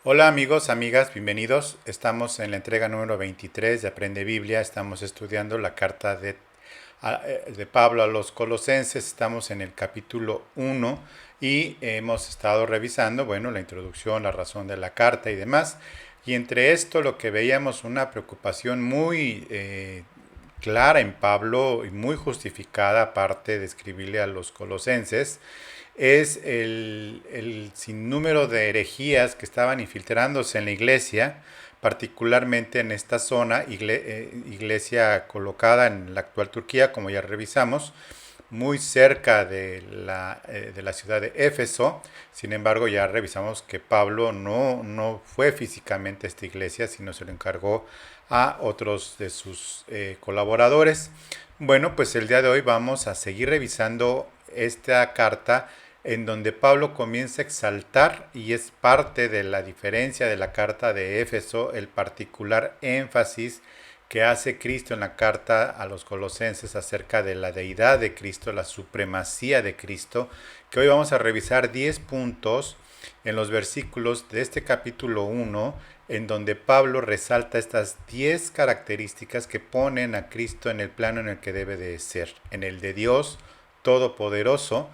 Hola amigos, amigas, bienvenidos. Estamos en la entrega número 23 de Aprende Biblia. Estamos estudiando la carta de Pablo a los Colosenses. Estamos en el capítulo 1 y hemos estado revisando, bueno, la introducción, la razón de la carta y demás. Y entre esto lo que veíamos una preocupación muy clara en Pablo y muy justificada, aparte de escribirle a los colosenses, es el sinnúmero de herejías que estaban infiltrándose en la iglesia, particularmente en esta zona, iglesia colocada en la actual Turquía, como ya revisamos, muy cerca de la ciudad de Éfeso. Sin embargo, ya revisamos que Pablo no fue físicamente a esta iglesia, sino se lo encargó a otros de sus colaboradores. Bueno, pues el día de hoy vamos a seguir revisando esta carta en donde Pablo comienza a exaltar, y es parte de la diferencia de la carta de Éfeso, el particular énfasis que hace Cristo en la carta a los colosenses acerca de la deidad de Cristo, la supremacía de Cristo, que hoy vamos a revisar 10 puntos en los versículos de este capítulo 1, en donde Pablo resalta estas 10 características que ponen a Cristo en el plano en el que debe de ser, en el de Dios Todopoderoso,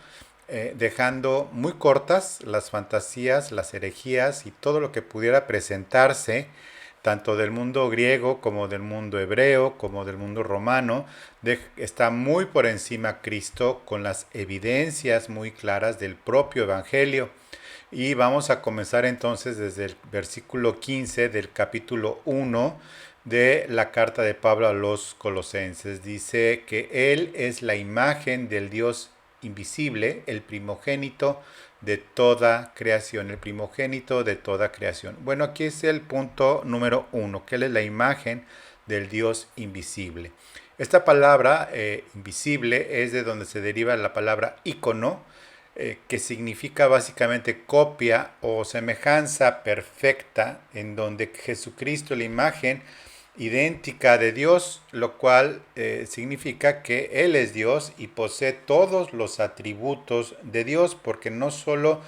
dejando muy cortas las fantasías, las herejías y todo lo que pudiera presentarse tanto del mundo griego como del mundo hebreo, como del mundo romano. Está muy por encima Cristo con las evidencias muy claras del propio Evangelio. Y vamos a comenzar entonces desde el versículo 15 del capítulo 1 de la carta de Pablo a los Colosenses. Dice que Él es la imagen del Dios invisible, el primogénito de toda creación, el primogénito de toda creación. Bueno, aquí es el punto número 1, que Él es la imagen del Dios invisible. Esta palabra invisible es de donde se deriva la palabra ícono, que significa básicamente copia o semejanza perfecta, en donde Jesucristo, la imagen idéntica de Dios, lo cual significa que Él es Dios y posee todos los atributos de Dios, porque no solo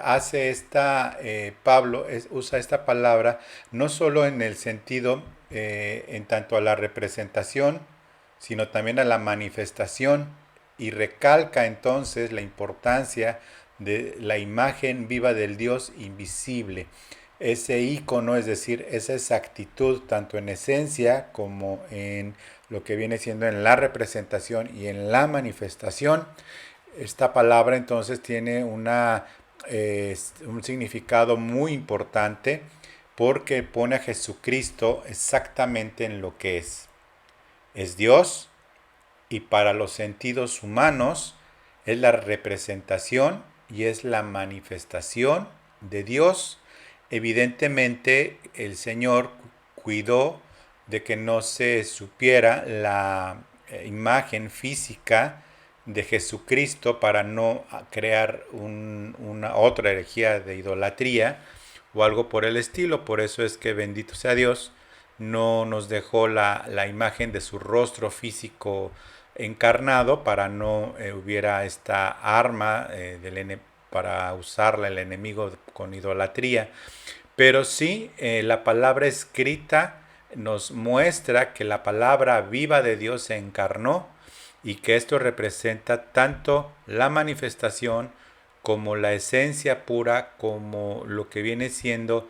hace Pablo usa esta palabra no solo en el sentido en tanto a la representación, sino también a la manifestación, y recalca entonces la importancia de la imagen viva del Dios invisible. Ese icono, es decir, esa exactitud, tanto en esencia como en lo que viene siendo en la representación y en la manifestación. Esta palabra entonces tiene un significado muy importante, porque pone a Jesucristo exactamente en lo que es. Es Dios, y para los sentidos humanos es la representación y es la manifestación de Dios. Evidentemente el Señor cuidó de que no se supiera la imagen física de Jesucristo para no crear una otra herejía de idolatría o algo por el estilo. Por eso es que, bendito sea Dios, no nos dejó la imagen de su rostro físico encarnado, para no hubiera esta arma para usarla el enemigo con idolatría. Pero sí, la palabra escrita nos muestra que la palabra viva de Dios se encarnó, y que esto representa tanto la manifestación como la esencia pura, como lo que viene siendo,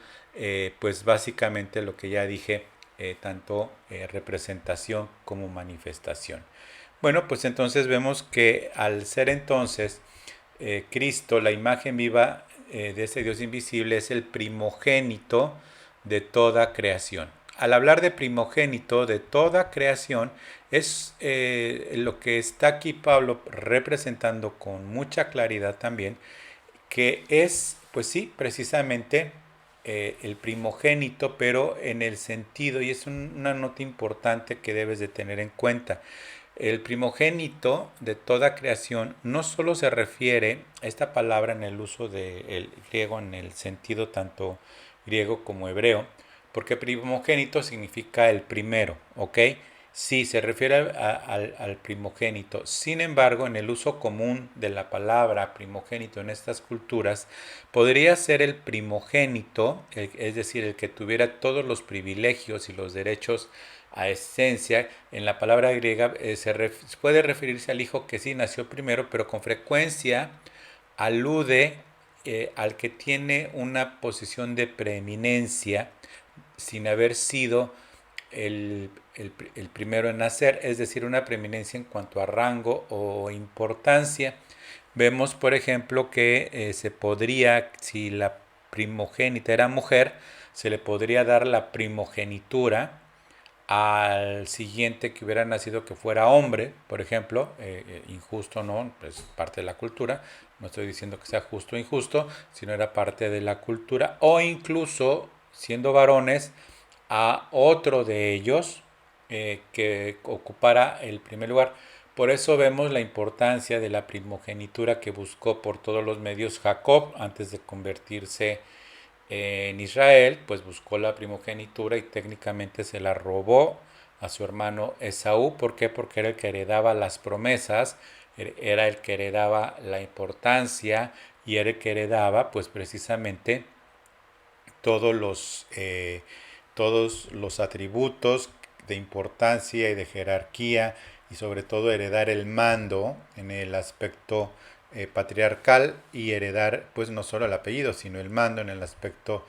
pues básicamente lo que ya dije, tanto representación como manifestación. Bueno, pues entonces vemos que al ser entonces Cristo, la imagen viva de ese Dios invisible, es el primogénito de toda creación. Al hablar de primogénito de toda creación, es lo que está aquí Pablo representando con mucha claridad también, que es, pues sí, precisamente el primogénito, pero en el sentido, y es una nota importante que debes de tener en cuenta. El primogénito de toda creación no solo se refiere a esta palabra en el uso del griego, en el sentido tanto griego como hebreo, porque primogénito significa el primero, ¿ok? Sí, se refiere al primogénito. Sin embargo, en el uso común de la palabra primogénito en estas culturas, podría ser el primogénito, es decir, el que tuviera todos los privilegios y los derechos a esencia. En la palabra griega puede referirse al hijo que sí nació primero, pero con frecuencia alude al que tiene una posición de preeminencia sin haber sido el primero en nacer, es decir, una preeminencia en cuanto a rango o importancia. Vemos, por ejemplo, que se podría, si la primogénita era mujer, se le podría dar la primogenitura al siguiente que hubiera nacido que fuera hombre, por ejemplo, injusto no, es parte de la cultura, no estoy diciendo que sea justo o injusto, sino era parte de la cultura, o incluso siendo varones, a otro de ellos que ocupara el primer lugar. Por eso vemos la importancia de la primogenitura que buscó por todos los medios Jacob antes de convertirse en Israel, pues buscó la primogenitura y técnicamente se la robó a su hermano Esaú. ¿Por qué? Porque era el que heredaba las promesas, era el que heredaba la importancia y era el que heredaba pues precisamente todos los, eh, todos los atributos de importancia y de jerarquía y sobre todo heredar el mando en el aspecto patriarcal y heredar pues no solo el apellido sino el mando en el aspecto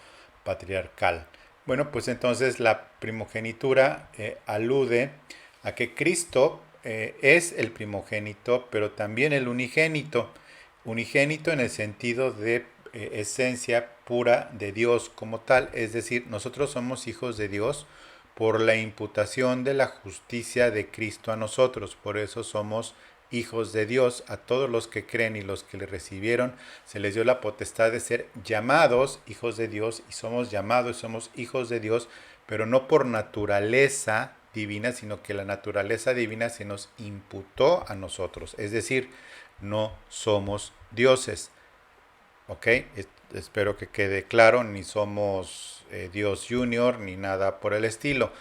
patriarcal. Bueno, pues entonces la primogenitura alude a que Cristo es el primogénito, pero también el unigénito. Unigénito en el sentido de esencia pura de Dios como tal, es decir, nosotros somos hijos de Dios por la imputación de la justicia de Cristo a nosotros, por eso somos hijos de Dios. A todos los que creen y los que le recibieron se les dio la potestad de ser llamados hijos de Dios y somos llamados y somos hijos de Dios, pero no por naturaleza divina, sino que la naturaleza divina se nos imputó a nosotros, es decir, no somos dioses. ¿Ok? Espero que quede claro, ni somos Dios Junior ni nada por el estilo.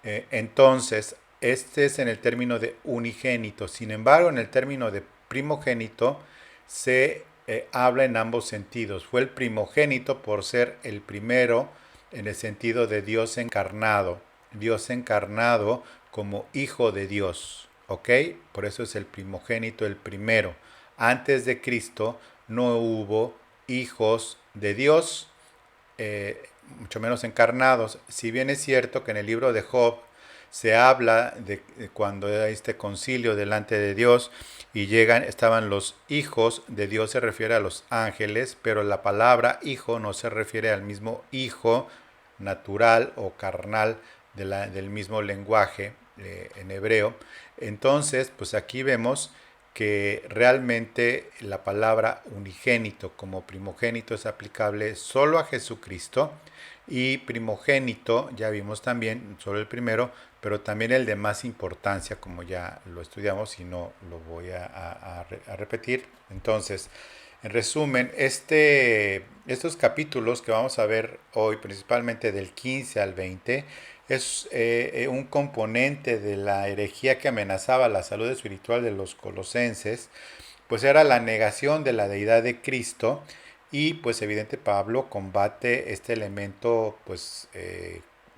Entonces, este es en el término de unigénito. Sin embargo, en el término de primogénito se habla en ambos sentidos. Fue el primogénito por ser el primero en el sentido de Dios encarnado. Dios encarnado como hijo de Dios. ¿Ok? Por eso es el primogénito, el primero. Antes de Cristo no hubo hijos de Dios, mucho menos encarnados. Si bien es cierto que en el libro de Job se habla de cuando era este concilio delante de Dios y estaban los hijos de Dios, se refiere a los ángeles, pero la palabra hijo no se refiere al mismo hijo natural o carnal del mismo lenguaje en hebreo. Entonces, pues aquí vemos que realmente la palabra unigénito como primogénito es aplicable solo a Jesucristo y primogénito, ya vimos también, solo el primero, pero también el de más importancia, como ya lo estudiamos y no lo voy a repetir. Entonces, en resumen, estos capítulos que vamos a ver hoy, principalmente del 15 al 20, es un componente de la herejía que amenazaba la salud espiritual de los colosenses, pues era la negación de la deidad de Cristo y pues evidente Pablo combate este elemento pues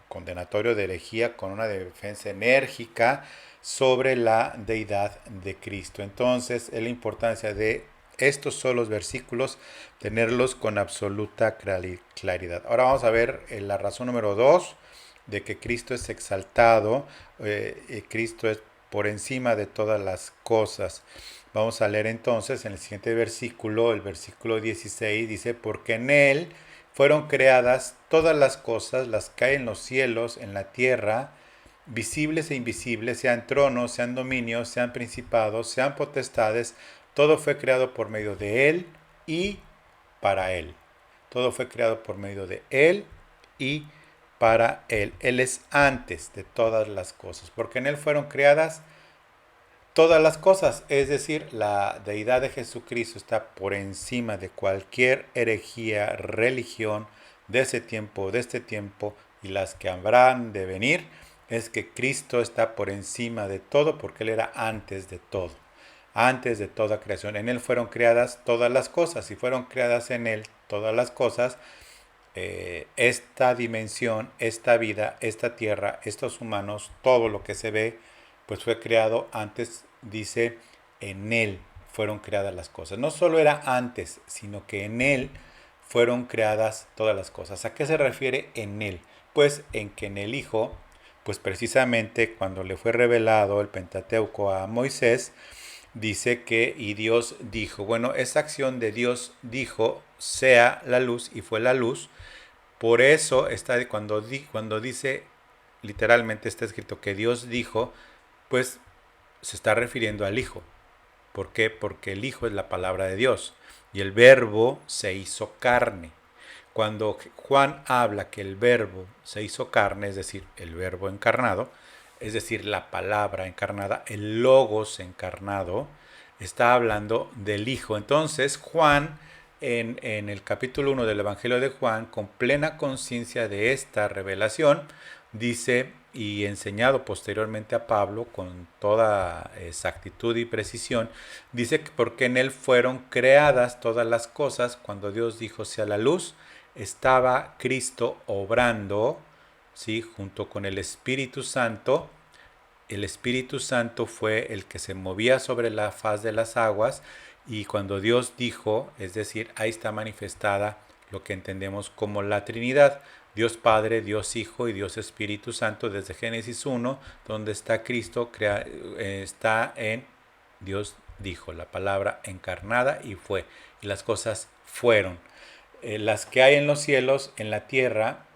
condenatorio de herejía con una defensa enérgica sobre la deidad de Cristo. Entonces es la importancia de estos solos versículos tenerlos con absoluta claridad. Ahora vamos a ver la razón número 2 de que Cristo es exaltado, Cristo es por encima de todas las cosas. Vamos a leer entonces en el siguiente versículo, el versículo 16, dice, porque en Él fueron creadas todas las cosas, las que hay en los cielos, en la tierra, visibles e invisibles, sean tronos, sean dominios, sean principados, sean potestades, todo fue creado por medio de Él y para Él. Todo fue creado por medio de Él y para Él. Él es antes de todas las cosas, porque en Él fueron creadas todas las cosas, es decir, la deidad de Jesucristo está por encima de cualquier herejía, religión de ese tiempo, de este tiempo y las que habrán de venir. es que Cristo está por encima de todo porque Él era antes de todo, antes de toda creación. En Él fueron creadas todas las cosas y fueron creadas en Él todas las cosas. Esta dimensión, esta vida, esta tierra, estos humanos, todo lo que se ve, pues fue creado antes, dice, en Él fueron creadas las cosas. No solo era antes, sino que en Él fueron creadas todas las cosas. ¿A qué se refiere en Él? Pues en que en el Hijo, pues precisamente cuando le fue revelado el Pentateuco a Moisés, dice que y Dios dijo, bueno, esa acción de Dios dijo, sea la luz y fue la luz. Por eso está cuando dice, literalmente está escrito que Dios dijo, pues se está refiriendo al Hijo. ¿Por qué? Porque el Hijo es la palabra de Dios y el Verbo se hizo carne. Cuando Juan habla que el Verbo se hizo carne, es decir, el Verbo encarnado, es decir, la palabra encarnada, el Logos encarnado, está hablando del Hijo. Entonces Juan, en el capítulo 1 del Evangelio de Juan, con plena conciencia de esta revelación, dice, y enseñado posteriormente a Pablo con toda exactitud y precisión, dice que porque en él fueron creadas todas las cosas, cuando Dios dijo sea la luz, estaba Cristo obrando, ¿sí? Junto con el Espíritu Santo. El Espíritu Santo fue el que se movía sobre la faz de las aguas y cuando Dios dijo, es decir, ahí está manifestada lo que entendemos como la Trinidad, Dios Padre, Dios Hijo y Dios Espíritu Santo desde Génesis 1, donde está Cristo, está en Dios dijo, la palabra encarnada y fue, y las cosas fueron. Las que hay en los cielos, en la tierra,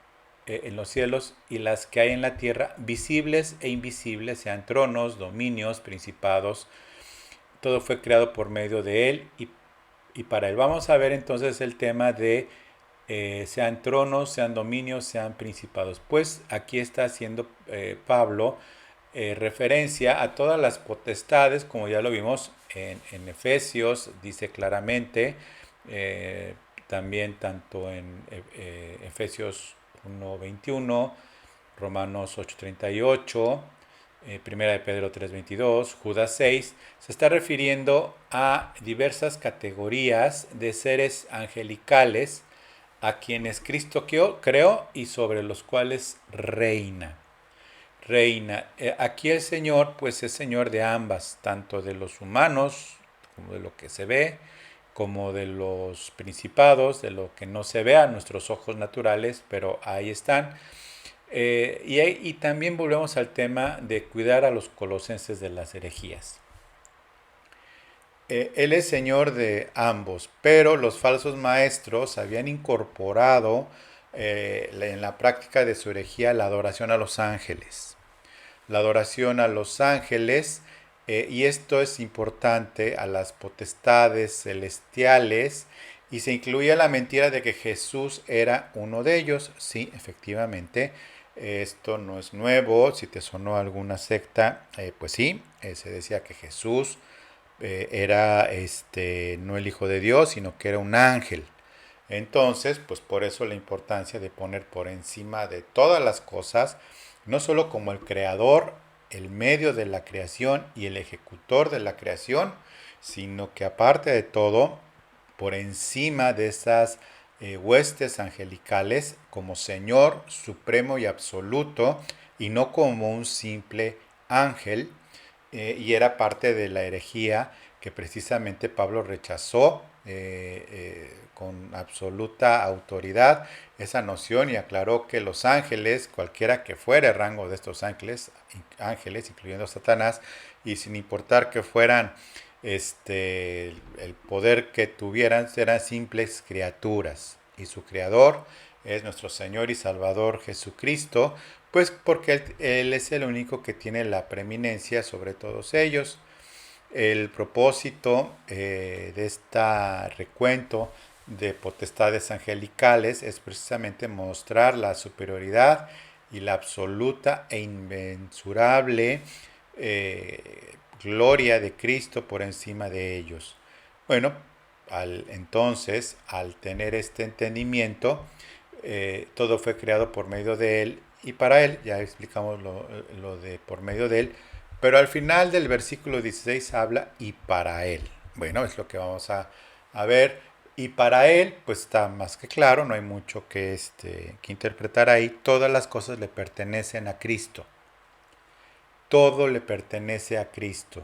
en los cielos y las que hay en la tierra, visibles e invisibles, sean tronos, dominios, principados, todo fue creado por medio de Él y para Él. Vamos a ver entonces el tema de sean tronos, sean dominios, sean principados. Pues aquí está haciendo Pablo referencia a todas las potestades, como ya lo vimos en Efesios, dice claramente, también tanto en Efesios 1:21, Romanos 8:38, Primera de Pedro 3:22, Judas 6, se está refiriendo a diversas categorías de seres angelicales a quienes Cristo creó y sobre los cuales reina. Reina. Aquí el Señor, pues es Señor de ambas, tanto de los humanos, como de lo que se ve, como de los principados, de lo que no se ve a nuestros ojos naturales, pero ahí están. Y también volvemos al tema de cuidar a los colosenses de las herejías. Él es Señor de ambos, pero los falsos maestros habían incorporado en la práctica de su herejía la adoración a los ángeles. La adoración a los ángeles, y esto es importante, a las potestades celestiales, y se incluía la mentira de que Jesús era uno de ellos. Sí, efectivamente, esto no es nuevo. Si te sonó alguna secta, pues sí, se decía que Jesús era no el Hijo de Dios, sino que era un ángel. Entonces, pues por eso la importancia de poner por encima de todas las cosas, no solo como el creador, el medio de la creación y el ejecutor de la creación, sino que aparte de todo, por encima de esas huestes angelicales, como Señor supremo y absoluto, y no como un simple ángel, y era parte de la herejía que precisamente Pablo rechazó con absoluta autoridad esa noción y aclaró que los ángeles, cualquiera que fuera el rango de estos ángeles, incluyendo Satanás, y sin importar que fueran el poder que tuvieran, eran simples criaturas. Y su creador es nuestro Señor y Salvador Jesucristo, pues porque él es el único que tiene la preeminencia sobre todos ellos. El propósito de este recuento de potestades angelicales es precisamente mostrar la superioridad y la absoluta e inmensurable gloria de Cristo por encima de ellos. Bueno, entonces, al tener este entendimiento, todo fue creado por medio de Él y para Él, ya explicamos lo de por medio de Él, pero al final del versículo 16 habla y para Él. Bueno, es lo que vamos a ver. Y para Él, pues está más que claro, no hay mucho que interpretar ahí. Todas las cosas le pertenecen a Cristo. Todo le pertenece a Cristo.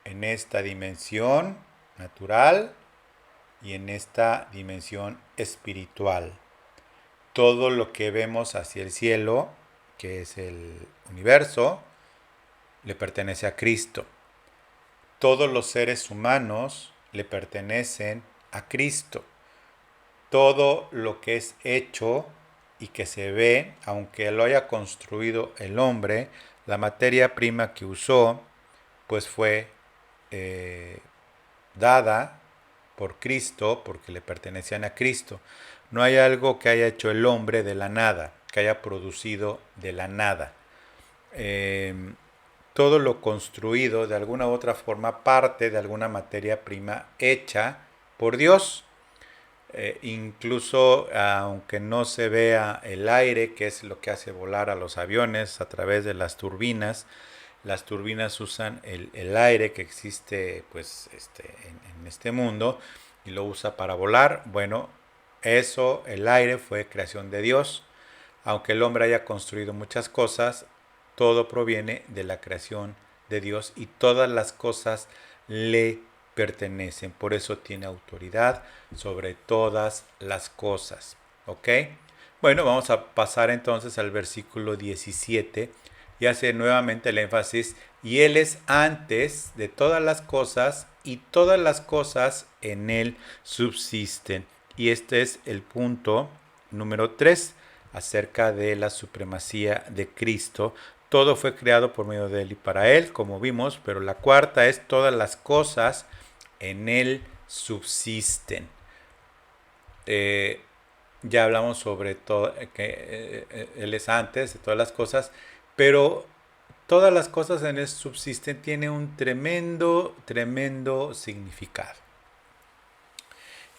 En esta dimensión natural y en esta dimensión espiritual. Todo lo que vemos hacia el cielo, que es el universo, le pertenece a Cristo. Todos los seres humanos le pertenecen a Cristo. Todo lo que es hecho y que se ve, aunque lo haya construido el hombre, la materia prima que usó, pues fue eh, dada por Cristo, porque le pertenecían a Cristo. No hay algo que haya hecho el hombre de la nada, que haya producido de la nada. Todo lo construido de alguna u otra forma parte de alguna materia prima hecha por Dios. Incluso aunque no se vea el aire, que es lo que hace volar a los aviones a través de las turbinas usan el aire que existe pues, en este mundo y lo usa para volar. Bueno, eso, el aire fue creación de Dios. Aunque el hombre haya construido muchas cosas, todo proviene de la creación de Dios y todas las cosas le pertenecen. Por eso tiene autoridad sobre todas las cosas. ¿Ok? Bueno, vamos a pasar entonces al versículo 17 y hace nuevamente el énfasis. Y Él es antes de todas las cosas y todas las cosas en Él subsisten. Y este es el punto número 3 acerca de la supremacía de Cristo. Todo fue creado por medio de Él y para Él, como vimos, pero la cuarta es todas las cosas en Él subsisten. Ya hablamos sobre todo que Él es antes de todas las cosas, pero todas las cosas en Él subsisten tiene un tremendo, tremendo significado.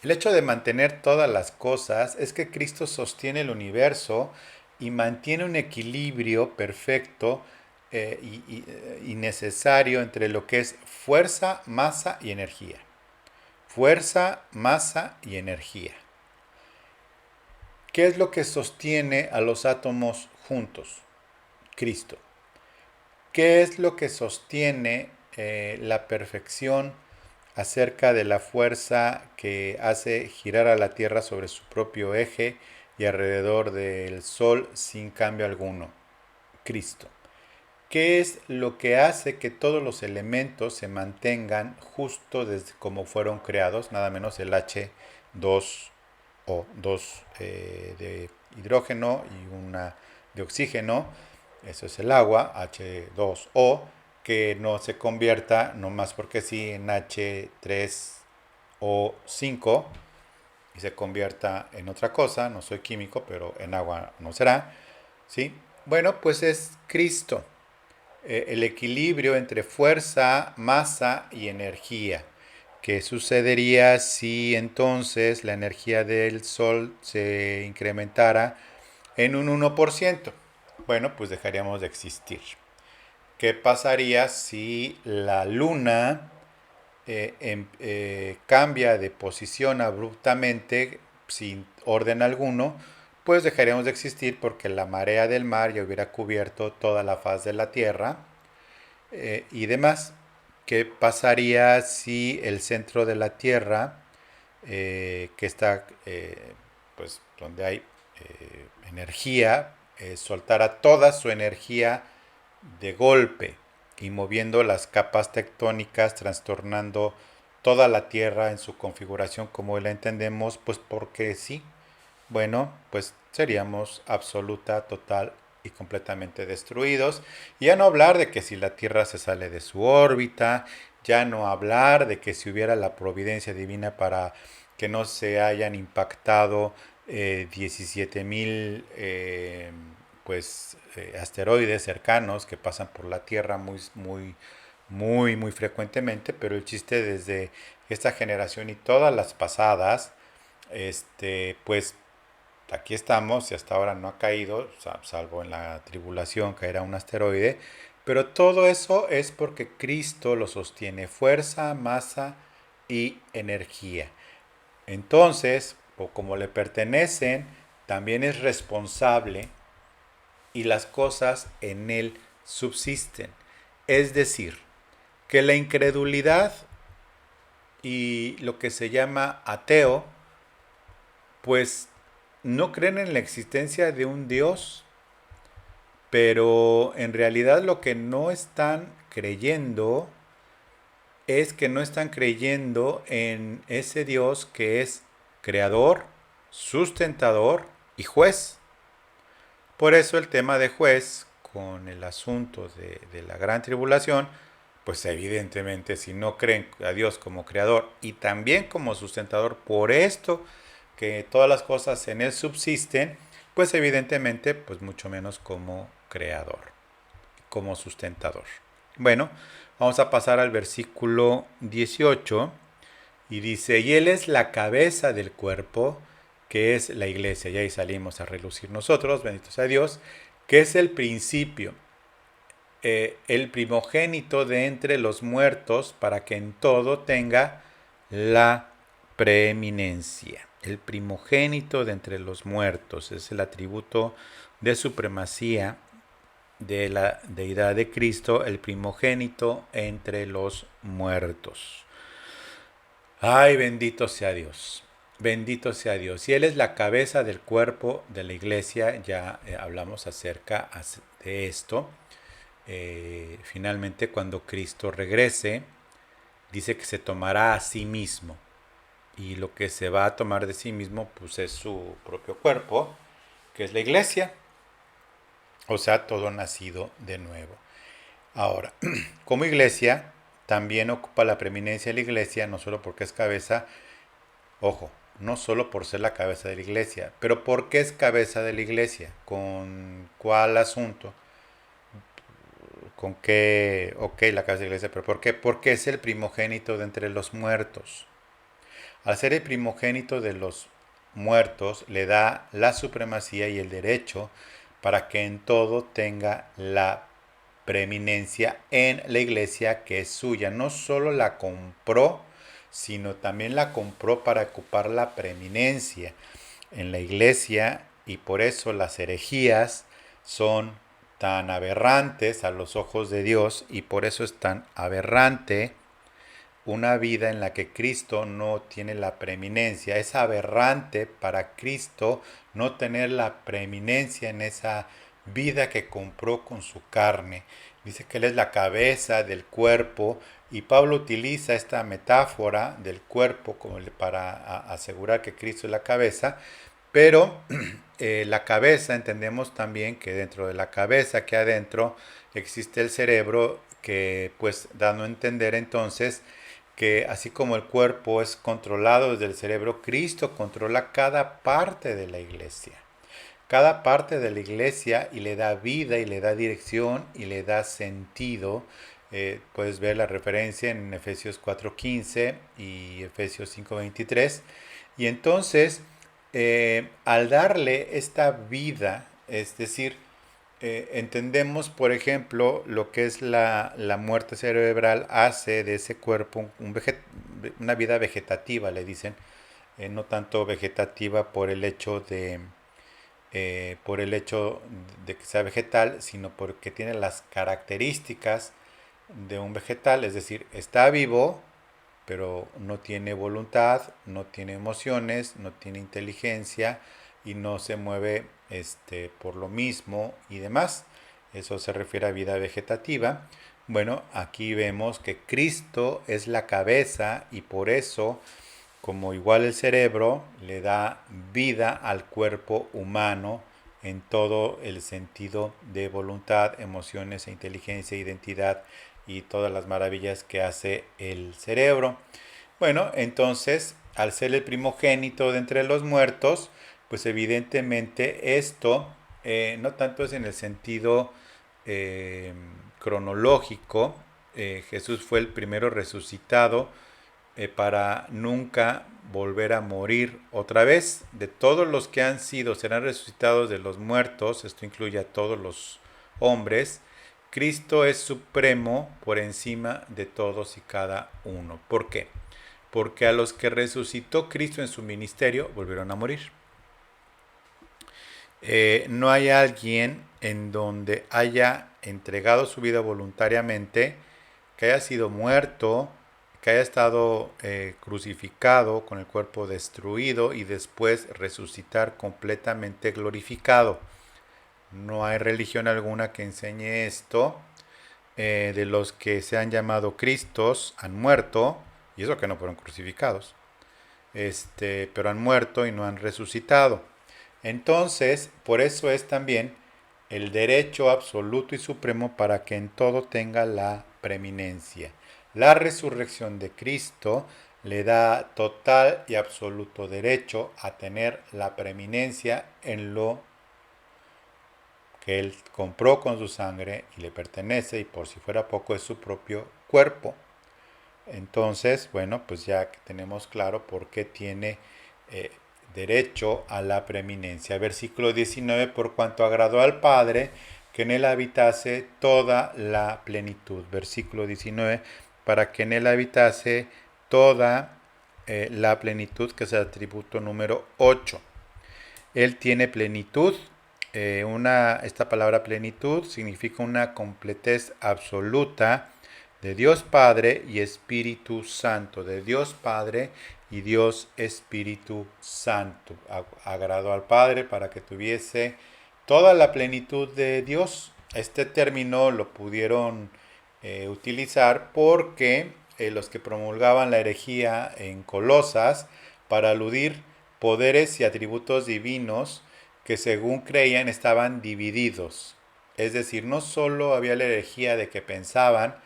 El hecho de mantener todas las cosas es que Cristo sostiene el universo y mantiene un equilibrio perfecto y necesario entre lo que es fuerza, masa y energía. Fuerza, masa y energía. ¿Qué es lo que sostiene a los átomos juntos? Cristo. ¿Qué es lo que sostiene la perfección acerca de la fuerza que hace girar a la Tierra sobre su propio eje y alrededor del Sol sin cambio alguno? Cristo. ¿Qué es lo que hace que todos los elementos se mantengan justo desde como fueron creados? Nada menos el H2O, dos de hidrógeno y una de oxígeno. Eso es el agua, H2O, que no se convierta, nomás porque sí, en H3O5 y se convierta en otra cosa. No soy químico, pero en agua no será. ¿Sí? Bueno, pues es Cristo. El equilibrio entre fuerza, masa y energía. ¿Qué sucedería si entonces la energía del Sol se incrementara en un 1%? Bueno, pues dejaríamos de existir. ¿Qué pasaría si la Luna cambia de posición abruptamente sin orden alguno? Pues dejaríamos de existir porque la marea del mar ya hubiera cubierto toda la faz de la Tierra y demás. ¿Qué pasaría si el centro de la Tierra, que está pues donde hay energía, soltara toda su energía de golpe y moviendo las capas tectónicas, trastornando toda la Tierra en su configuración como la entendemos? Pues porque sí. Bueno, pues seríamos absoluta, total y completamente destruidos. Y ya no hablar de que si la Tierra se sale de su órbita, ya no hablar de que si hubiera la providencia divina para que no se hayan impactado 17,000 asteroides cercanos que pasan por la Tierra muy frecuentemente, pero el chiste desde esta generación y todas las pasadas, pues aquí estamos y hasta ahora no ha caído, salvo en la tribulación caerá un asteroide, pero todo eso es porque Cristo lo sostiene, fuerza, masa y energía. Entonces, o como le pertenecen, también es responsable y las cosas en él subsisten. Es decir, que la incredulidad y lo que se llama ateo, pues no creen en la existencia de un Dios, pero en realidad lo que no están creyendo es que no están creyendo en ese Dios que es creador, sustentador y juez. Por eso el tema de juez con el asunto de la gran tribulación, pues evidentemente si no creen a Dios como creador y también como sustentador, por esto que todas las cosas en él subsisten, pues evidentemente pues mucho menos como creador, como sustentador. Bueno, vamos a pasar al versículo 18 y dice, y él es la cabeza del cuerpo, que es la iglesia, y ahí salimos a relucir nosotros, bendito sea Dios, que es el principio, el primogénito de entre los muertos, para que en todo tenga la preeminencia. El primogénito de entre los muertos es el atributo de supremacía de la deidad de Cristo, el primogénito entre los muertos. Ay, bendito sea Dios. Bendito sea Dios. Y Él es la cabeza del cuerpo de la iglesia. Ya hablamos acerca de esto. Finalmente, cuando Cristo regrese, dice que se tomará a sí mismo. Y lo que se va a tomar de sí mismo, pues es su propio cuerpo, que es la iglesia. O sea, todo nacido de nuevo. Ahora, como iglesia, también ocupa la preeminencia de la iglesia, no solo porque es cabeza, ojo, no solo por ser la cabeza de la iglesia, pero ¿por qué es cabeza de la iglesia? ¿Con cuál asunto? ¿Con qué? Ok, la cabeza de la iglesia, pero ¿por qué? Porque es el primogénito de entre los muertos. Al ser el primogénito de los muertos, le da la supremacía y el derecho para que en todo tenga la preeminencia en la iglesia que es suya. No solo la compró, sino también la compró para ocupar la preeminencia en la iglesia, y por eso las herejías son tan aberrantes a los ojos de Dios, y por eso es tan aberrante una vida en la que Cristo no tiene la preeminencia. Es aberrante para Cristo no tener la preeminencia en esa vida que compró con su carne. Dice que Él es la cabeza del cuerpo, y Pablo utiliza esta metáfora del cuerpo como para asegurar que Cristo es la cabeza, pero la cabeza, entendemos también que dentro de la cabeza, que adentro, existe el cerebro, que pues dando a entender entonces que así como el cuerpo es controlado desde el cerebro, Cristo controla cada parte de la iglesia. Cada parte de la iglesia, y le da vida y le da dirección y le da sentido. Puedes ver la referencia en Efesios 4:15 y Efesios 5:23. Y entonces, al darle esta vida, es decir, entendemos, por ejemplo, lo que es la muerte cerebral hace de ese cuerpo una vida vegetativa, le dicen, no tanto vegetativa por el hecho de que sea vegetal, sino porque tiene las características de un vegetal, es decir, está vivo, pero no tiene voluntad, no tiene emociones, no tiene inteligencia y no se mueve por lo mismo y demás. Eso se refiere a vida vegetativa. Bueno, aquí vemos que Cristo es la cabeza, y por eso, como igual el cerebro, le da vida al cuerpo humano en todo el sentido de voluntad, emociones, inteligencia, identidad y todas las maravillas que hace el cerebro. Bueno, entonces, al ser el primogénito de entre los muertos, pues evidentemente esto no tanto es en el sentido cronológico. Jesús fue el primero resucitado para nunca volver a morir otra vez. De todos los que han sido, serán resucitados de los muertos, esto incluye a todos los hombres, Cristo es supremo por encima de todos y cada uno. ¿Por qué? Porque a los que resucitó Cristo en su ministerio volvieron a morir. No hay alguien en donde haya entregado su vida voluntariamente, que haya sido muerto, que haya estado crucificado con el cuerpo destruido y después resucitar completamente glorificado. No hay religión alguna que enseñe esto. De los que se han llamado Cristos han muerto, y eso que no fueron crucificados, pero han muerto y no han resucitado. Entonces, por eso es también el derecho absoluto y supremo para que en todo tenga la preeminencia. La resurrección de Cristo le da total y absoluto derecho a tener la preeminencia en lo que Él compró con su sangre y le pertenece, y por si fuera poco es su propio cuerpo. Entonces, bueno, pues ya que tenemos claro por qué tiene derecho a la preeminencia. Versículo 19, por cuanto agradó al Padre que en él habitase toda la plenitud. Versículo 19, para que en él habitase toda la plenitud, que es el atributo número 8. Él tiene plenitud. Esta palabra plenitud significa una completez absoluta de Dios Padre y Espíritu Santo, de Dios Padre y Dios Espíritu Santo. Agradó al Padre para que tuviese toda la plenitud de Dios. Este término lo pudieron utilizar porque los que promulgaban la herejía en Colosas, para aludir poderes y atributos divinos que según creían estaban divididos. Es decir, no solo había la herejía de que pensaban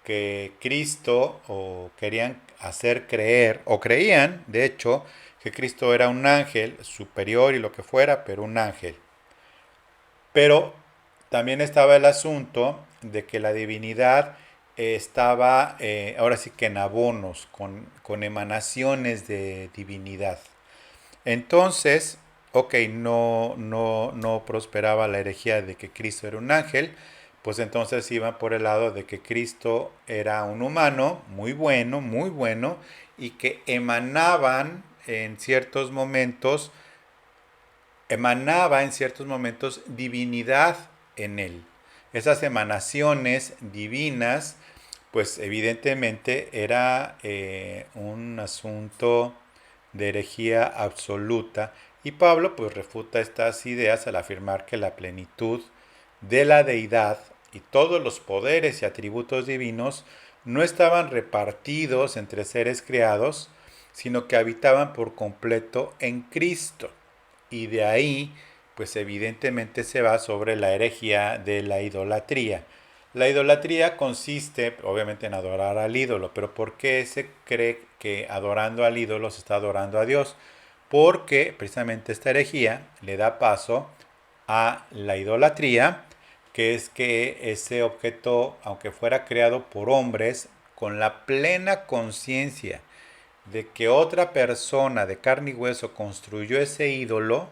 que Cristo, o querían hacer creer, o creían, de hecho, que Cristo era un ángel superior y lo que fuera, pero un ángel. Pero también estaba el asunto de que la divinidad estaba ahora sí que en abonos, con emanaciones de divinidad. Entonces, ok, no prosperaba la herejía de que Cristo era un ángel, pues entonces iban por el lado de que Cristo era un humano muy bueno, y que emanaba en ciertos momentos divinidad en él. Esas emanaciones divinas, pues evidentemente era un asunto de herejía absoluta, y Pablo pues refuta estas ideas al afirmar que la plenitud de la deidad y todos los poderes y atributos divinos no estaban repartidos entre seres creados, sino que habitaban por completo en Cristo. Y de ahí, pues evidentemente se va sobre la herejía de la idolatría. La idolatría consiste, obviamente, en adorar al ídolo, pero ¿por qué se cree que adorando al ídolo se está adorando a Dios? Porque precisamente esta herejía le da paso a la idolatría, que es que ese objeto, aunque fuera creado por hombres, con la plena conciencia de que otra persona de carne y hueso construyó ese ídolo,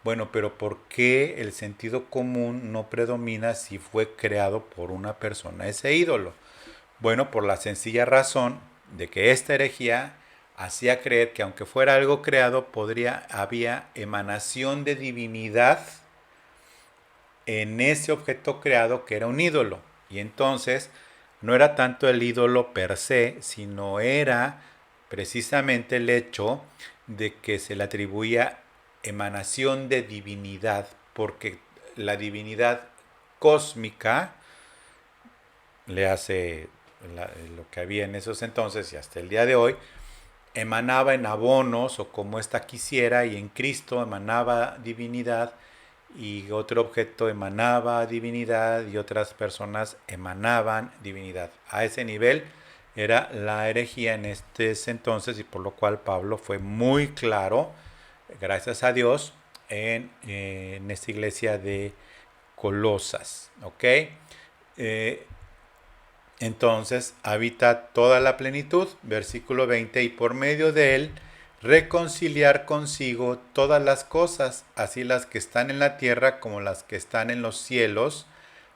bueno, pero ¿por qué el sentido común no predomina si fue creado por una persona ese ídolo? Bueno, por la sencilla razón de que esta herejía hacía creer que aunque fuera algo creado, había emanación de divinidad en ese objeto creado que era un ídolo. Y entonces no era tanto el ídolo per se, sino era precisamente el hecho de que se le atribuía emanación de divinidad, porque la divinidad cósmica le hace lo que había en esos entonces y hasta el día de hoy, emanaba en abonos o como ésta quisiera, y en Cristo emanaba divinidad, y otro objeto emanaba divinidad y otras personas emanaban divinidad. A ese nivel era la herejía en este entonces, y por lo cual Pablo fue muy claro, gracias a Dios, en esta iglesia de Colosas. ¿Ok? entonces habita toda la plenitud, versículo 20, y por medio de él reconciliar consigo todas las cosas, así las que están en la tierra como las que están en los cielos,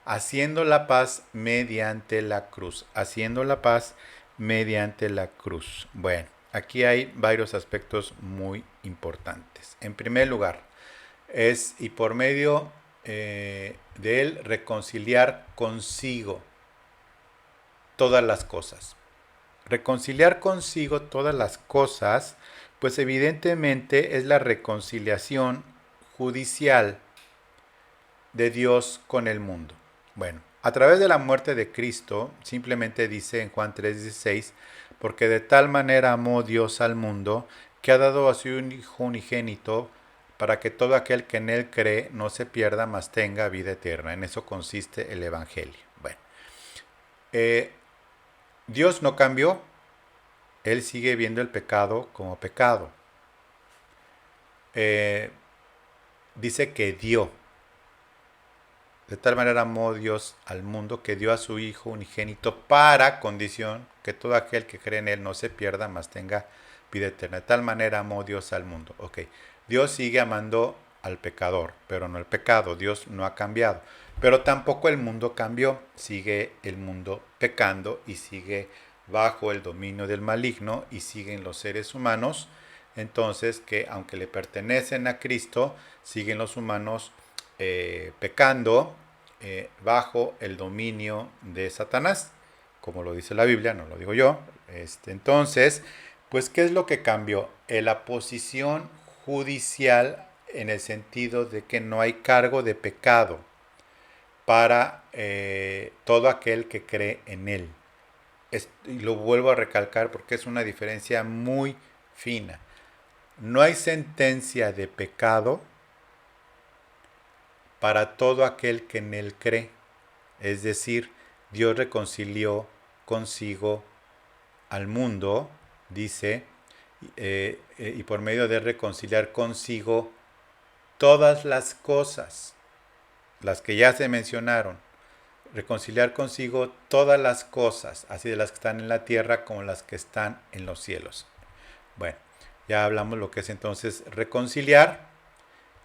haciendo la paz mediante la cruz, haciendo la paz mediante la cruz. Bueno, aquí hay varios aspectos muy importantes. En primer lugar, y por medio de él reconciliar consigo todas las cosas. Reconciliar consigo todas las cosas, pues evidentemente es la reconciliación judicial de Dios con el mundo. Bueno, a través de la muerte de Cristo, simplemente dice en Juan 3:16, porque de tal manera amó Dios al mundo, que ha dado a su Hijo unigénito, para que todo aquel que en él cree no se pierda, mas tenga vida eterna. En eso consiste el Evangelio. Bueno, eh, Dios no cambió, Él sigue viendo el pecado como pecado. Eh, Dice que dio. De tal manera amó Dios al mundo que dio a su Hijo unigénito para condición que todo aquel que cree en Él no se pierda, mas tenga vida eterna. De tal manera amó Dios al mundo. Ok, Dios sigue amando al pecador, pero no el pecado. Dios no ha cambiado. Pero tampoco el mundo cambió. Sigue el mundo pecando y sigue bajo el dominio del maligno y siguen los seres humanos. Entonces, que aunque le pertenecen a Cristo, siguen los humanos pecando bajo el dominio de Satanás, como lo dice la Biblia, no lo digo yo. Entonces, pues, ¿qué es lo que cambió? La posición judicial en el sentido de que no hay cargo de pecado para todo aquel que cree en él. Y lo vuelvo a recalcar porque es una diferencia muy fina. No hay sentencia de pecado para todo aquel que en él cree. Es decir, Dios reconcilió consigo al mundo, dice, y por medio de reconciliar consigo todas las cosas, las que ya se mencionaron, reconciliar consigo todas las cosas, así de las que están en la tierra como las que están en los cielos. Bueno, ya hablamos lo que es entonces reconciliar,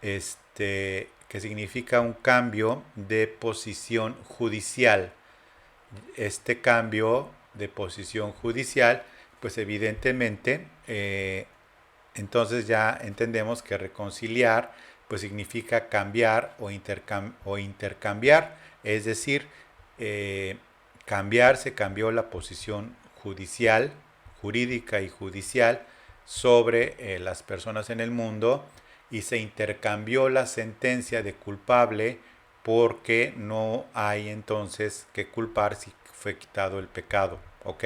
que significa un cambio de posición judicial. Este cambio de posición judicial, pues evidentemente, entonces ya entendemos que reconciliar, pues significa cambiar o intercambiar, es decir, se cambió la posición judicial, jurídica y judicial sobre las personas en el mundo y se intercambió la sentencia de culpable porque no hay entonces que culpar si fue quitado el pecado, ¿ok?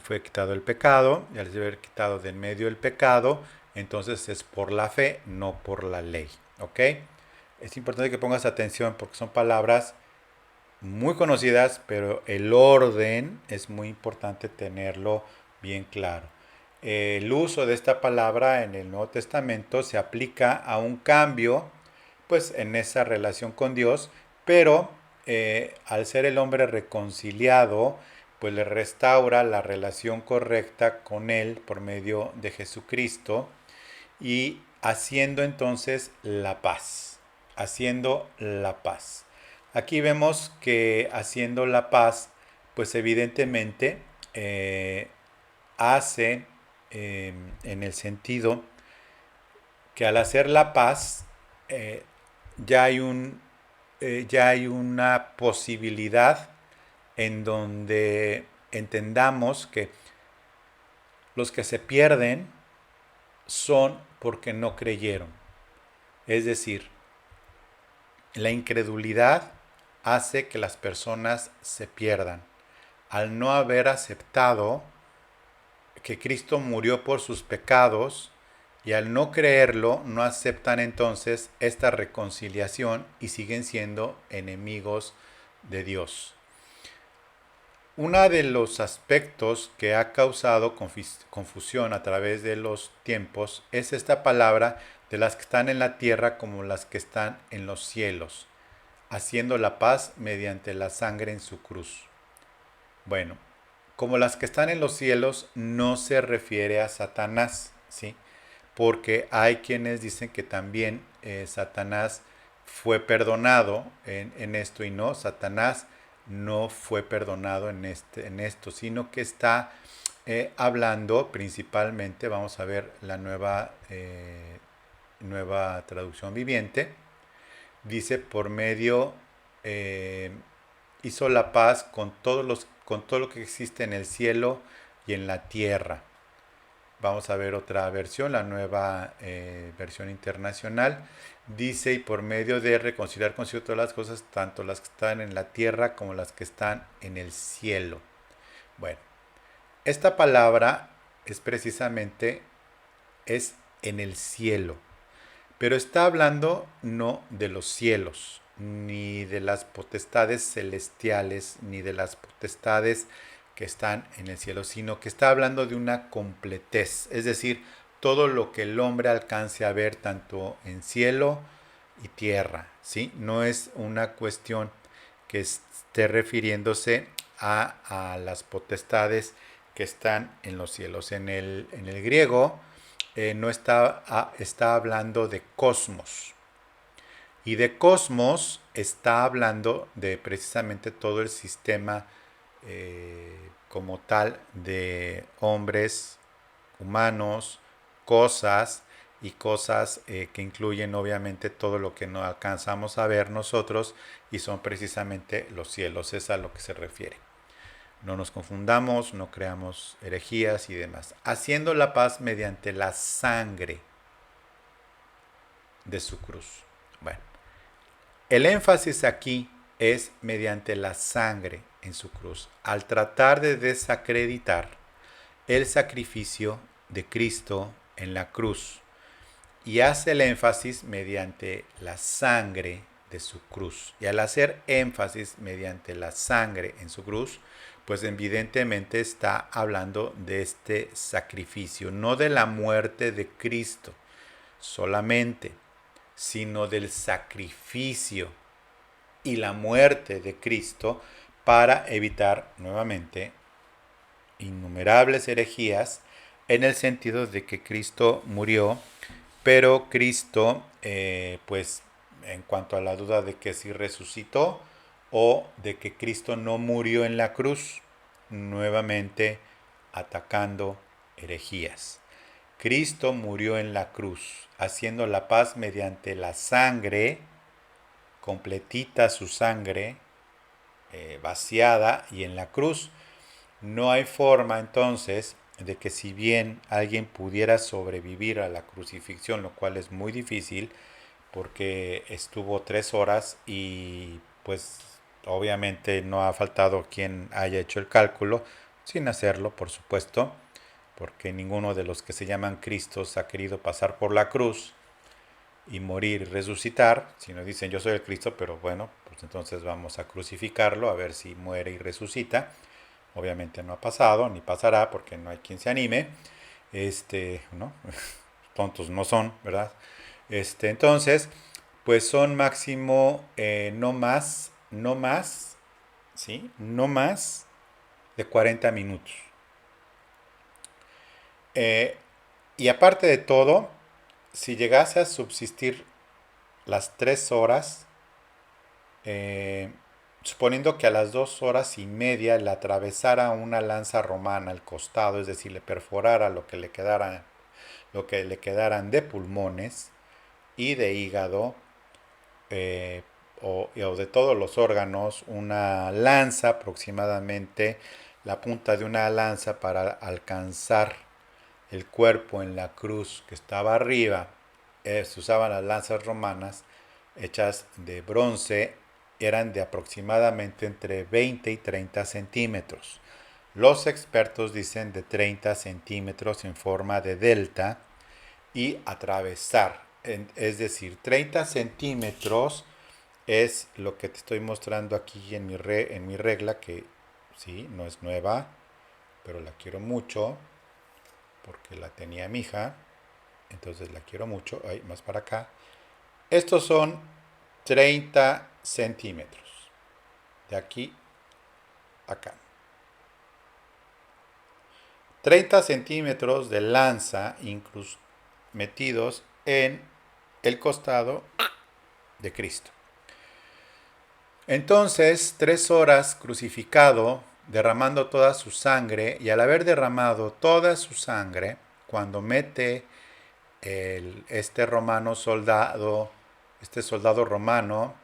Fue quitado el pecado, y al ser quitado de en medio el pecado, entonces es por la fe, no por la ley, ¿ok? Es importante que pongas atención porque son palabras muy conocidas, pero el orden es muy importante tenerlo bien claro. El uso de esta palabra en el Nuevo Testamento se aplica a un cambio, pues en esa relación con Dios, pero al ser el hombre reconciliado, pues le restaura la relación correcta con Él por medio de Jesucristo y haciendo entonces la paz, haciendo la paz. Aquí vemos que haciendo la paz, pues evidentemente hace en el sentido que al hacer la paz eh, ya, hay ya hay una posibilidad en donde entendamos que los que se pierden son porque no creyeron. Es decir, la incredulidad hace que las personas se pierdan. Al no haber aceptado que Cristo murió por sus pecados y al no creerlo, no aceptan entonces esta reconciliación y siguen siendo enemigos de Dios. Uno de los aspectos que ha causado confusión a través de los tiempos es esta palabra de las que están en la tierra como las que están en los cielos, haciendo la paz mediante la sangre en su cruz. Bueno, como las que están en los cielos no se refiere a Satanás, ¿sí? Porque hay quienes dicen que también Satanás fue perdonado en esto y no, Satanás no fue perdonado en esto, sino que está hablando principalmente, vamos a ver la nueva traducción viviente, dice por medio, eh, hizo la paz con todo lo que existe en el cielo y en la tierra. Vamos a ver otra versión, la nueva versión internacional. Dice, y por medio de reconciliar consigo todas las cosas, tanto las que están en la tierra como las que están en el cielo. Bueno, esta palabra es precisamente, es en el cielo, pero está hablando no de los cielos, ni de las potestades celestiales, ni de las potestades que están en el cielo, sino que está hablando de una completez, es decir, todo lo que el hombre alcance a ver tanto en cielo y tierra, ¿sí? No es una cuestión que esté refiriéndose a las potestades que están en los cielos. En el griego no está hablando de cosmos. Y de cosmos está hablando de precisamente todo el sistema como tal de hombres, humanos, cosas y cosas que incluyen obviamente todo lo que no alcanzamos a ver nosotros y son precisamente los cielos, es a lo que se refiere. No nos confundamos, no creamos herejías y demás. Haciendo la paz mediante la sangre de su cruz. Bueno, el énfasis aquí es mediante la sangre en su cruz, al tratar de desacreditar el sacrificio de Cristo en la cruz. Y hace el énfasis mediante la sangre de su cruz. Y al hacer énfasis mediante la sangre en su cruz, pues evidentemente está hablando de este sacrificio, no de la muerte de Cristo solamente, sino del sacrificio y la muerte de Cristo para evitar nuevamente innumerables herejías en el sentido de que Cristo murió, pero Cristo, pues en cuanto a la duda de que si resucitó o de que Cristo no murió en la cruz, nuevamente atacando herejías. Cristo murió en la cruz, haciendo la paz mediante la sangre, completita su sangre, vaciada y en la cruz. No hay forma entonces de que si bien alguien pudiera sobrevivir a la crucifixión, lo cual es muy difícil porque estuvo 3 horas y pues obviamente no ha faltado quien haya hecho el cálculo, sin hacerlo por supuesto, porque ninguno de los que se llaman Cristos ha querido pasar por la cruz y morir y resucitar, sino dicen yo soy el Cristo, pero bueno, pues entonces vamos a crucificarlo a ver si muere y resucita. Obviamente no ha pasado ni pasará porque no hay quien se anime. ¿No? Tontos no son, ¿verdad? Entonces, pues son máximo no más, ¿sí? No más de 40 minutos. Eh, y aparte de todo, si llegase a subsistir las 3 horas, eh, suponiendo que a las 2 horas y media le atravesara una lanza romana al costado, es decir, le perforara lo que le quedaran de pulmones y de hígado, o de todos los órganos, una lanza aproximadamente, la punta de una lanza para alcanzar el cuerpo en la cruz que estaba arriba. Se usaban las lanzas romanas hechas de bronce, eran de aproximadamente entre 20 y 30 centímetros. Los expertos dicen de 30 centímetros en forma de delta y atravesar. Es decir, 30 centímetros es lo que te estoy mostrando aquí en mi regla, que sí, no es nueva, pero la quiero mucho porque la tenía mi hija, entonces la quiero mucho. Ay, más para acá. Estos son 30 centímetros, de aquí a acá. 30 centímetros de lanza incluso metidos en el costado de Cristo. Entonces, 3 horas crucificado, derramando toda su sangre, y al haber derramado toda su sangre, cuando mete este soldado romano,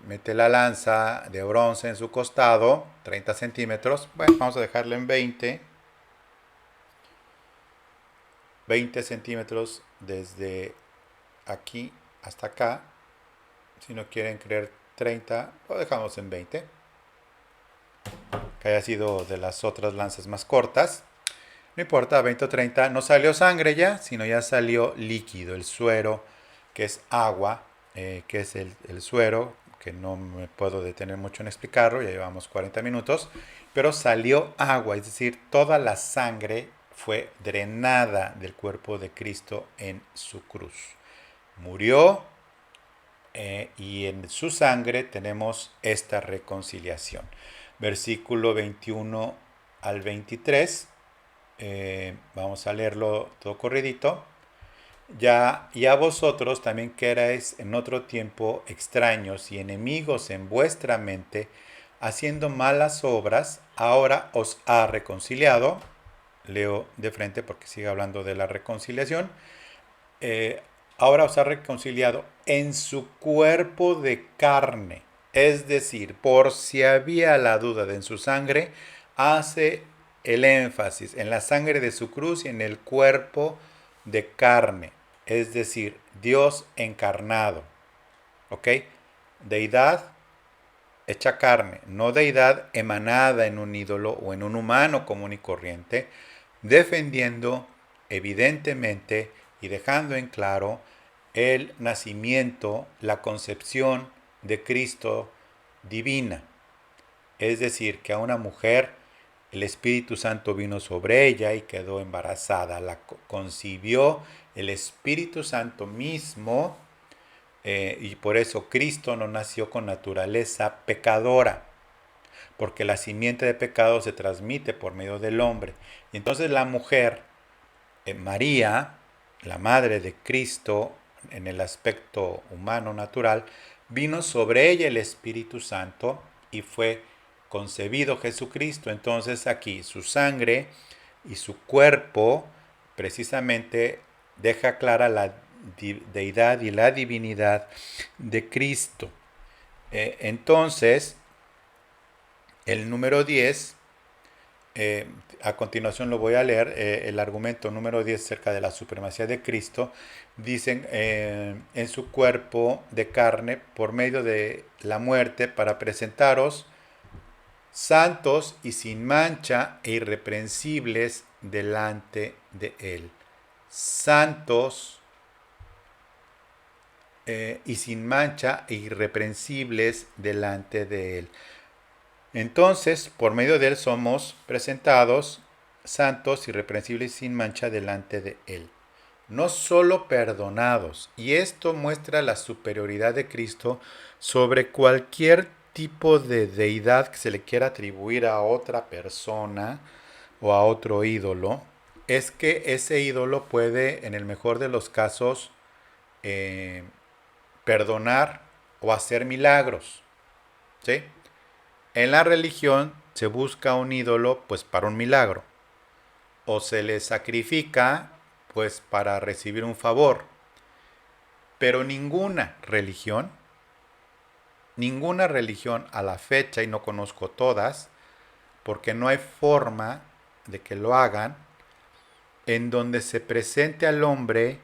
mete la lanza de bronce en su costado, 30 centímetros, bueno, vamos a dejarlo en 20 centímetros desde aquí hasta acá. Si no quieren creer 30, lo dejamos en 20, que haya sido de las otras lanzas más cortas. No importa, 20 o 30, no salió sangre ya, sino ya salió líquido, el suero, que es agua, que es el suero, que no me puedo detener mucho en explicarlo, ya llevamos 40 minutos, pero salió agua, es decir, toda la sangre fue drenada del cuerpo de Cristo en su cruz. Murió, y en su sangre tenemos esta reconciliación. Versículo 21 al 23. Vamos a leerlo todo corridito. Y a vosotros también que erais en otro tiempo extraños y enemigos en vuestra mente, haciendo malas obras, ahora os ha reconciliado. Leo de frente porque sigue hablando de la reconciliación. Ahora os ha reconciliado en su cuerpo de carne. Es decir, por si había la duda de en su sangre, hace el énfasis en la sangre de su cruz y en el cuerpo de carne. Es decir, Dios encarnado. ¿Ok? Deidad hecha carne, no deidad emanada en un ídolo o en un humano común y corriente, defendiendo evidentemente y dejando en claro el nacimiento, la concepción de Cristo divina. Es decir, que a una mujer el Espíritu Santo vino sobre ella y quedó embarazada. La concibió el Espíritu Santo mismo, y por eso Cristo no nació con naturaleza pecadora, porque la simiente de pecado se transmite por medio del hombre. Y entonces la mujer, María, la madre de Cristo, en el aspecto humano natural, vino sobre ella el Espíritu Santo y fue concebido Jesucristo. Entonces aquí su sangre y su cuerpo precisamente deja clara la deidad y la divinidad de Cristo. Entonces, el número 10, a continuación lo voy a leer, el argumento número 10 acerca de la supremacía de Cristo. Dicen, en su cuerpo de carne por medio de la muerte para presentaros santos y sin mancha e irreprensibles delante de Él. Santos y sin mancha e irreprensibles delante de Él. Entonces, por medio de Él somos presentados santos, irreprensibles y sin mancha delante de Él. No solo perdonados, y esto muestra la superioridad de Cristo sobre cualquier tipo de deidad que se le quiera atribuir a otra persona o a otro ídolo, es que ese ídolo puede, en el mejor de los casos, perdonar o hacer milagros. ¿Sí? En la religión se busca un ídolo pues para un milagro, o se le sacrifica pues para recibir un favor. Pero ninguna religión a la fecha, y no conozco todas, porque no hay forma de que lo hagan, en donde se presente al hombre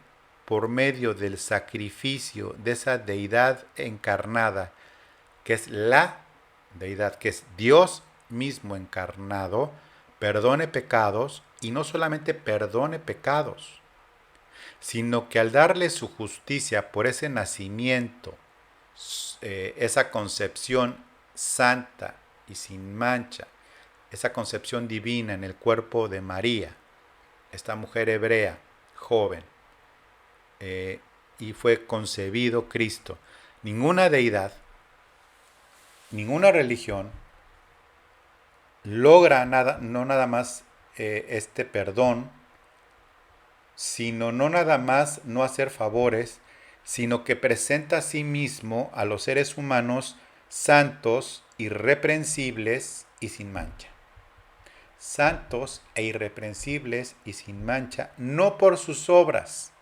por medio del sacrificio de esa deidad encarnada, que es la deidad, que es Dios mismo encarnado, perdone pecados, y no solamente perdone pecados, sino que al darle su justicia por ese nacimiento, esa concepción santa y sin mancha, esa concepción divina en el cuerpo de María, esta mujer hebrea, joven, y fue concebido Cristo. Ninguna deidad, ninguna religión logra nada, no nada más este perdón, sino no nada más no hacer favores, sino que presenta a sí mismo a los seres humanos santos, irreprensibles y sin mancha. Santos e irreprensibles y sin mancha, no por sus obras,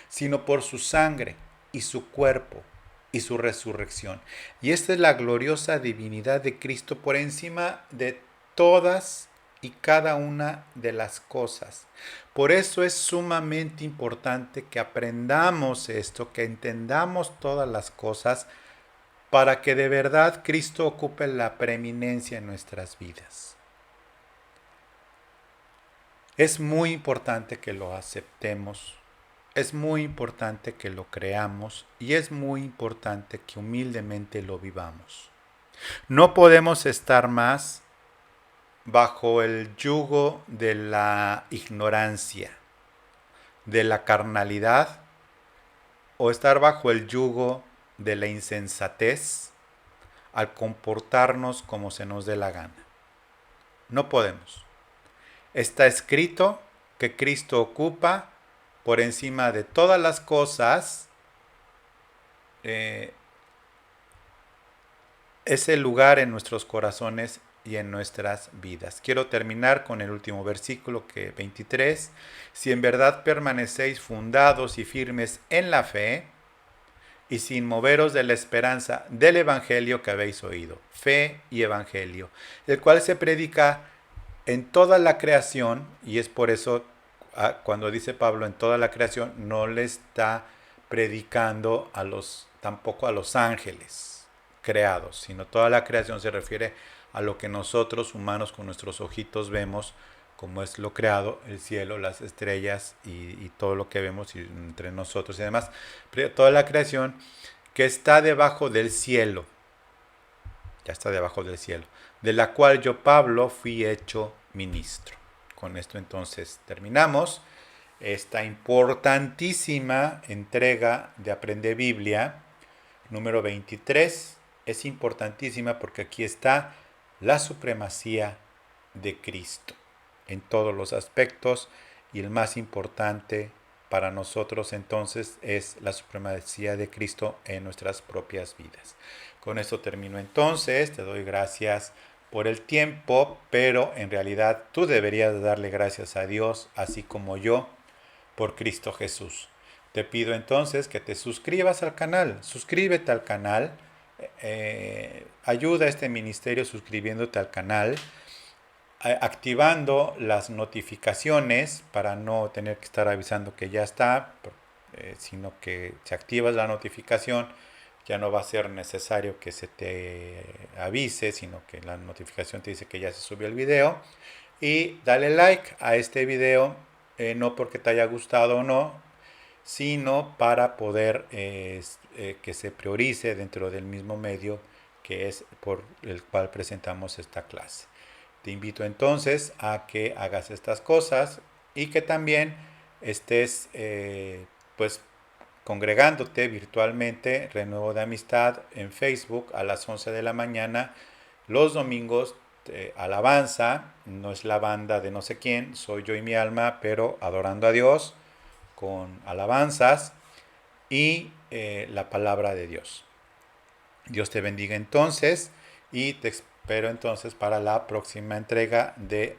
sino por su sangre y su cuerpo y su resurrección. Y esta es la gloriosa divinidad de Cristo por encima de todas y cada una de las cosas. Por eso es sumamente importante que aprendamos esto, que entendamos todas las cosas, para que de verdad Cristo ocupe la preeminencia en nuestras vidas. Es muy importante que lo aceptemos, es muy importante que lo creamos y es muy importante que humildemente lo vivamos. No podemos estar más bajo el yugo de la ignorancia, de la carnalidad, o estar bajo el yugo de la insensatez al comportarnos como se nos dé la gana. No podemos. Está escrito que Cristo ocupa por encima de todas las cosas ese lugar en nuestros corazones y en nuestras vidas. Quiero terminar con el último versículo, que 23. Si en verdad permanecéis fundados y firmes en la fe, y sin moveros de la esperanza del evangelio que habéis oído. Fe y evangelio, el cual se predica en toda la creación, y es por eso cuando dice Pablo en toda la creación, no le está predicando tampoco a los ángeles creados, sino toda la creación se refiere a lo que nosotros humanos con nuestros ojitos vemos, como es lo creado, el cielo, las estrellas y todo lo que vemos entre nosotros y demás. Toda la creación que está debajo del cielo, ya está debajo del cielo, de la cual yo, Pablo, fui hecho ministro. Con esto entonces terminamos esta importantísima entrega de Aprende Biblia, número 23. Es importantísima porque aquí está la supremacía de Cristo en todos los aspectos, y el más importante para nosotros entonces es la supremacía de Cristo en nuestras propias vidas. Con esto termino entonces, te doy gracias por el tiempo, pero en realidad tú deberías darle gracias a Dios, así como yo, por Cristo Jesús. Te pido entonces que te suscribas al canal, suscríbete al canal, ayuda a este ministerio suscribiéndote al canal, activando las notificaciones para no tener que estar avisando que ya está, sino que si activas la notificación ya no va a ser necesario que se te avise, sino que la notificación te dice que ya se subió el video. Y dale like a este video, no porque te haya gustado o no, sino para poder que se priorice dentro del mismo medio que es por el cual presentamos esta clase. Te invito entonces a que hagas estas cosas y que también estés pues congregándote virtualmente, Renuevo de Amistad, en Facebook a las 11 de la mañana, los domingos, alabanza, no es la banda de no sé quién, soy yo y mi alma, pero adorando a Dios con alabanzas y la palabra de Dios. Dios te bendiga entonces y te espero entonces para la próxima entrega de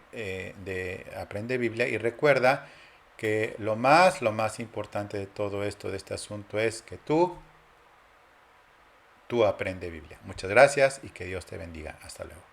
Aprende Biblia, y recuerda que lo más importante de todo esto, de este asunto, es que tú aprende Biblia. Muchas gracias y que Dios te bendiga. Hasta luego.